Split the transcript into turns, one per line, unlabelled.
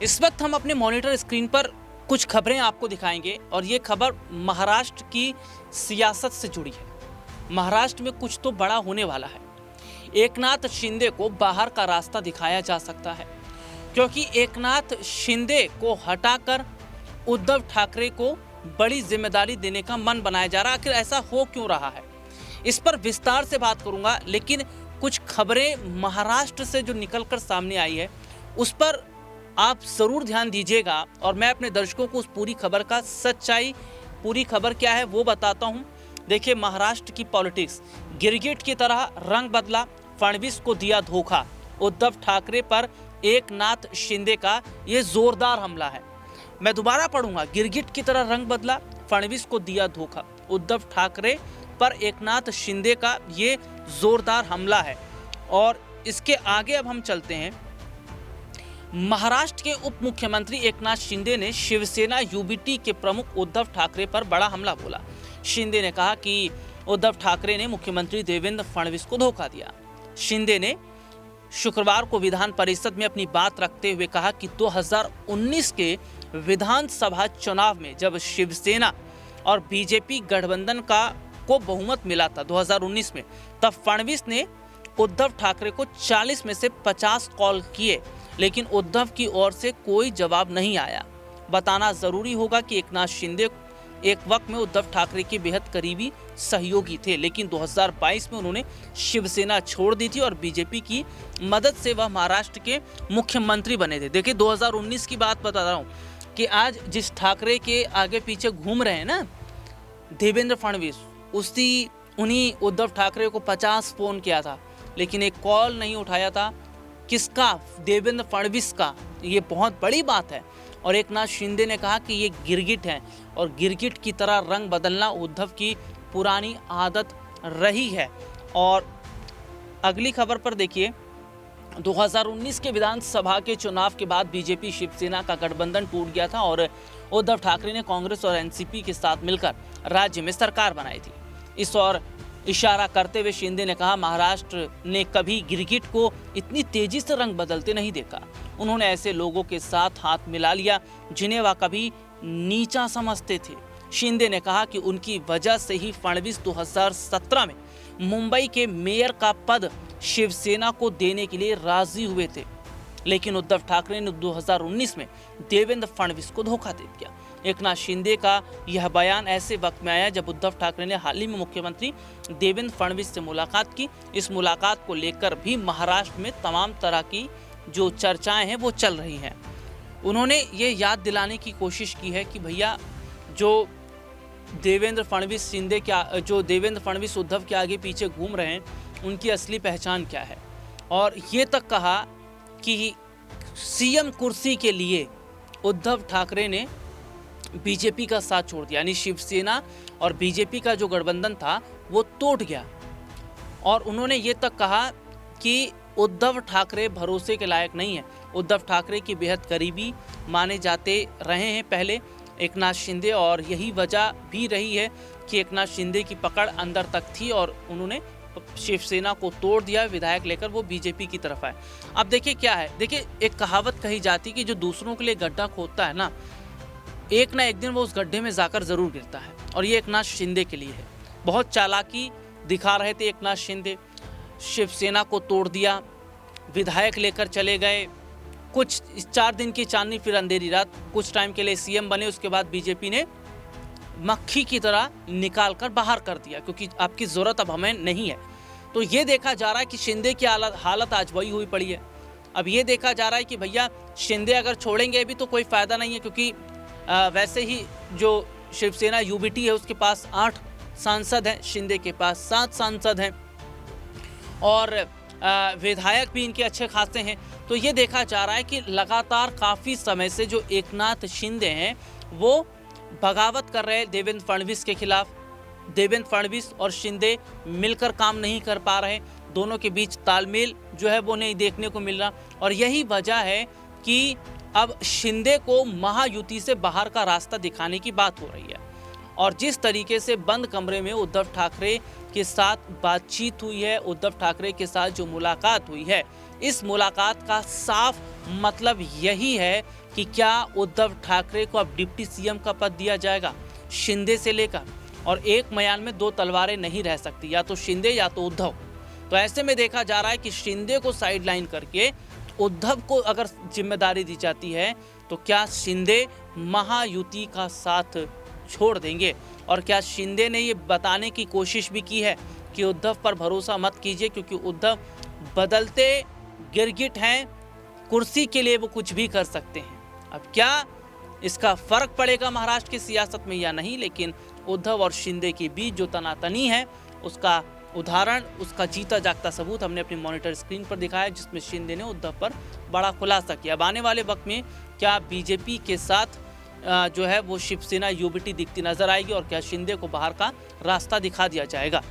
इस वक्त हम अपने मॉनिटर स्क्रीन पर कुछ खबरें आपको दिखाएंगे और ये खबर महाराष्ट्र की सियासत से जुड़ी है। महाराष्ट्र में कुछ तो बड़ा होने वाला है। एकनाथ शिंदे को बाहर का रास्ता दिखाया जा सकता है, क्योंकि एकनाथ शिंदे को हटाकर उद्धव ठाकरे को बड़ी जिम्मेदारी देने का मन बनाया जा रहा है। आखिर ऐसा हो क्यों रहा है, इस पर विस्तार से बात करूंगा। लेकिन कुछ खबरें महाराष्ट्र से जो निकलकर सामने आई है उस पर आप जरूर ध्यान दीजिएगा और मैं अपने दर्शकों को उस पूरी खबर का सच्चाई, पूरी खबर क्या है वो बताता हूं। देखिए, महाराष्ट्र की पॉलिटिक्स गिरगिट की तरह रंग बदला, फडणवीस को दिया धोखा। उद्धव ठाकरे पर एकनाथ शिंदे का ये जोरदार हमला है। मैं दोबारा पढ़ूंगा, गिरगिट की तरह रंग बदला, फडणवीस को दिया धोखा। उद्धव ठाकरे पर एकनाथ शिंदे का ये जोरदार हमला है। और इसके आगे अब हम चलते हैं। महाराष्ट्र के उप मुख्यमंत्री एकनाथ शिंदे ने शिवसेना यूबीटी के प्रमुख उद्धव ठाकरे पर बड़ा हमला बोला। शिंदे ने कहा कि उद्धव ठाकरे ने मुख्यमंत्री देवेंद्र फडणवीस को धोखा दिया। शिंदे ने शुक्रवार को विधान परिषद में अपनी बात रखते हुए कहा कि 2019 के विधानसभा चुनाव में जब शिवसेना और बीजेपी गठबंधन को बहुमत मिला था 2019 में, तब फडणवीस ने उद्धव ठाकरे को 40 में से 50 कॉल किए, लेकिन उद्धव की ओर से कोई जवाब नहीं आया। बताना जरूरी होगा कि एकनाथ शिंदे एक वक्त में उद्धव ठाकरे के बेहद करीबी सहयोगी थे, लेकिन 2022 में उन्होंने शिवसेना छोड़ दी थी और बीजेपी की मदद से वह महाराष्ट्र के मुख्यमंत्री बने थे। देखिए, 2019 की बात बता रहा हूँ कि आज जिस ठाकरे के आगे पीछे घूम रहे हैं ना देवेंद्र फडणवीस, उन्हीं उद्धव ठाकरे को 50 फोन किया था, लेकिन एक कॉल नहीं उठाया था। किसका? देवेंद्र फडणवीस का। ये बहुत बड़ी बात है। और एकनाथ शिंदे ने कहा कि ये गिरगिट है और गिरगिट की तरह रंग बदलना उद्धव की पुरानी आदत रही है। और अगली खबर पर देखिए, 2019 के विधानसभा के चुनाव के बाद बीजेपी शिवसेना का गठबंधन टूट गया था और उद्धव ठाकरे ने कांग्रेस और एनसीपी के साथ मिलकर राज्य में सरकार बनाई थी। इस ओर इशारा करते हुए शिंदे ने कहा, महाराष्ट्र ने कभी गिरगिट को इतनी तेजी से रंग बदलते नहीं देखा। उन्होंने ऐसे लोगों के साथ हाथ मिला लिया जिन्हें वह कभी नीचा समझते थे। शिंदे ने कहा कि उनकी वजह से ही फडणवीस 2017 में मुंबई के मेयर का पद शिवसेना को देने के लिए राजी हुए थे, लेकिन उद्धव ठाकरे ने 2019 में देवेंद्र फडणवीस को धोखा दे दिया। एकनाथ शिंदे का यह बयान ऐसे वक्त में आया जब उद्धव ठाकरे ने हाल ही में मुख्यमंत्री देवेंद्र फडणवीस से मुलाकात की। इस मुलाकात को लेकर भी महाराष्ट्र में तमाम तरह की जो चर्चाएं हैं वो चल रही हैं। उन्होंने ये याद दिलाने की कोशिश की है कि भैया, जो देवेंद्र फडणवीस उद्धव के आगे पीछे घूम रहे हैं, उनकी असली पहचान क्या है। और ये तक कहा कि सीएम कुर्सी के लिए उद्धव ठाकरे ने बीजेपी का साथ छोड़ दिया, यानी शिवसेना और बीजेपी का जो गठबंधन था वो टूट गया। और उन्होंने ये तक कहा कि उद्धव ठाकरे भरोसे के लायक नहीं है। उद्धव ठाकरे की बेहद करीबी माने जाते रहे हैं पहले एकनाथ शिंदे, और यही वजह भी रही है कि एकनाथ शिंदे की पकड़ अंदर तक थी और उन्होंने शिवसेना को तोड़ दिया, विधायक लेकर वो बीजेपी की तरफ आए। अब देखिए क्या है, देखिए एक कहावत कही जाती है कि जो दूसरों के लिए गड्ढा खोदता है ना एक दिन वो उस गड्ढे में जाकर जरूर गिरता है, और ये एकनाथ शिंदे के लिए है। बहुत चालाकी दिखा रहे थे एकनाथ शिंदे, शिवसेना को तोड़ दिया, विधायक लेकर चले गए, कुछ 4 दिन की चांदनी फिर अंधेरी रात, कुछ टाइम के लिए सीएम बने, उसके बाद बीजेपी ने मक्खी की तरह निकाल कर बाहर कर दिया, क्योंकि आपकी ज़रूरत अब हमें नहीं है। तो ये देखा जा रहा है कि शिंदे की हालत आज वही हुई पड़ी है। अब ये देखा जा रहा है कि भैया, शिंदे अगर छोड़ेंगे भी तो कोई फ़ायदा नहीं है, क्योंकि वैसे ही जो शिवसेना यूबीटी है उसके पास 8 सांसद हैं, शिंदे के पास 7 सांसद हैं और विधायक भी इनके अच्छे खासे हैं। तो ये देखा जा रहा है कि लगातार काफ़ी समय से जो एकनाथ शिंदे हैं वो बगावत कर रहे हैं देवेंद्र फडणवीस के खिलाफ। देवेंद्र फडणवीस और शिंदे मिलकर काम नहीं कर पा रहे, दोनों के बीच तालमेल जो है वो नहीं देखने को मिल रहा, और यही वजह है कि अब शिंदे को महायुति से बाहर का रास्ता दिखाने की बात हो रही है। और जिस तरीके से बंद कमरे में उद्धव ठाकरे के साथ बातचीत हुई है, उद्धव ठाकरे के साथ जो मुलाकात हुई है, इस मुलाकात का साफ मतलब यही है कि क्या उद्धव ठाकरे को अब डिप्टी सीएम का पद दिया जाएगा शिंदे से लेकर, और एक म्यान में दो तलवारें नहीं रह सकती, या तो शिंदे या तो उद्धव। तो ऐसे में देखा जा रहा है कि शिंदे को साइडलाइन करके उद्धव को अगर जिम्मेदारी दी जाती है तो क्या शिंदे महायुति का साथ छोड़ देंगे? और क्या शिंदे ने ये बताने की कोशिश भी की है कि उद्धव पर भरोसा मत कीजिए, क्योंकि उद्धव बदलते गिरगिट हैं, कुर्सी के लिए वो कुछ भी कर सकते हैं। अब क्या इसका फर्क पड़ेगा महाराष्ट्र की सियासत में या नहीं, लेकिन उद्धव और शिंदे के बीच जो तनातनी है उसका उदाहरण, उसका जीता जागता सबूत हमने अपनी मॉनिटर स्क्रीन पर दिखाया, जिसमें शिंदे ने उद्धव पर बड़ा खुलासा किया। अब आने वाले वक्त में क्या बीजेपी के साथ जो है वो शिवसेना यूबीटी दिखती नजर आएगी, और क्या शिंदे को बाहर का रास्ता दिखा दिया जाएगा?